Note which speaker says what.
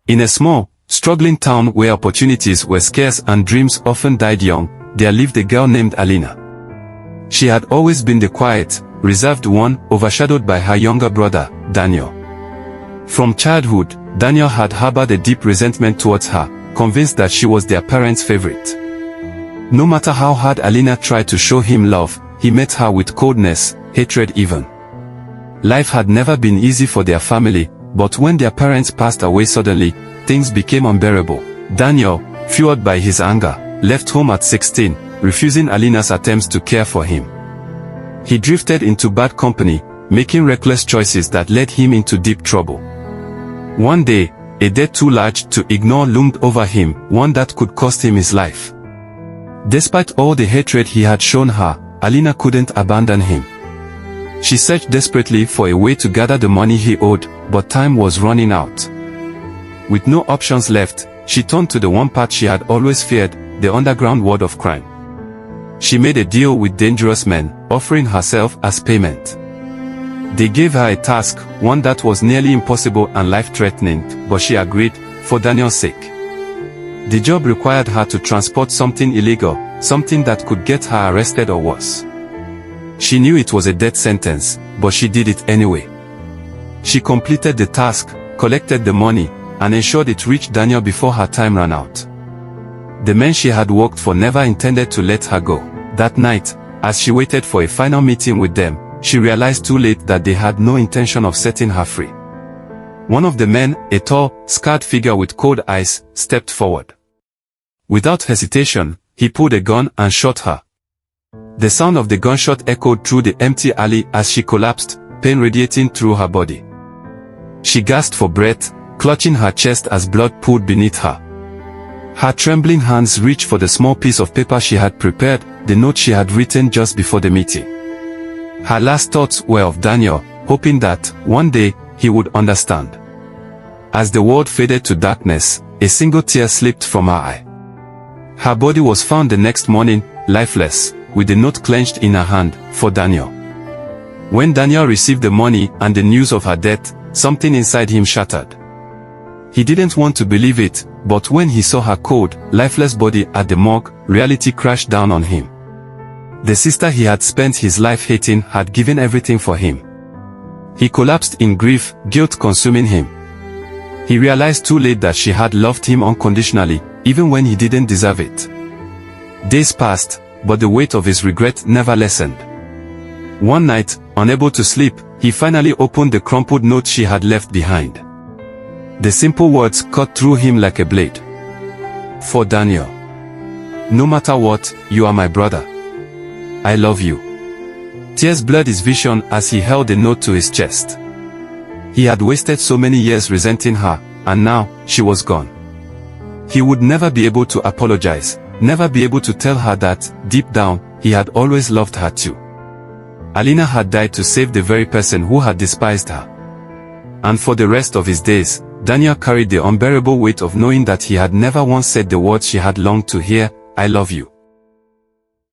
Speaker 1: In a small, struggling town where opportunities were scarce and dreams often died young, there lived a girl named Alina. She had always been the quiet, reserved one, overshadowed by her younger brother, Daniel. From childhood, Daniel had harbored a deep resentment towards her, convinced that she was their parents' favorite. No matter how hard Alina tried to show him love, he met her with coldness, hatred even. Life had never been easy for their family, but when their parents passed away suddenly, things became unbearable. Daniel, fueled by his anger, left home at 16, refusing Alina's attempts to care for him. He drifted into bad company, making reckless choices that led him into deep trouble. One day, a debt too large to ignore loomed over him, one that could cost him his life. Despite all the hatred he had shown her, Alina couldn't abandon him. She searched desperately for a way to gather the money he owed, but time was running out. With no options left, she turned to the one path she had always feared, the underground world of crime. She made a deal with dangerous men, offering herself as payment. They gave her a task, one that was nearly impossible and life-threatening, but she agreed, for Daniel's sake. The job required her to transport something illegal, something that could get her arrested or worse. She knew it was a death sentence, but she did it anyway. She completed the task, collected the money, and ensured it reached Daniel before her time ran out. The men she had worked for never intended to let her go. That night, as she waited for a final meeting with them, she realized too late that they had no intention of setting her free. One of the men, a tall, scarred figure with cold eyes, stepped forward. Without hesitation, he pulled a gun and shot her. The sound of the gunshot echoed through the empty alley as she collapsed, pain radiating through her body. She gasped for breath, clutching her chest as blood poured beneath her. Her trembling hands reached for the small piece of paper she had prepared, the note she had written just before the meeting. Her last thoughts were of Daniel, hoping that, one day, he would understand. As the world faded to darkness, a single tear slipped from her eye. Her body was found the next morning, lifeless, with the note clenched in her hand, for Daniel. When Daniel received the money and the news of her death, something inside him shattered. He didn't want to believe it, but when he saw her cold, lifeless body at the morgue, reality crashed down on him. The sister he had spent his life hating had given everything for him. He collapsed in grief, guilt consuming him. He realized too late that she had loved him unconditionally, even when he didn't deserve it. Days passed, but the weight of his regret never lessened. One night, unable to sleep, he finally opened the crumpled note she had left behind. The simple words cut through him like a blade. For Daniel. No matter what, you are my brother. I love you. Tears blurred his vision as he held the note to his chest. He had wasted so many years resenting her, and now, she was gone. He would never be able to apologize, never be able to tell her that, deep down, he had always loved her too. Alina had died to save the very person who had despised her. And for the rest of his days, Daniel carried the unbearable weight of knowing that he had never once said the words she had longed to hear, I love you.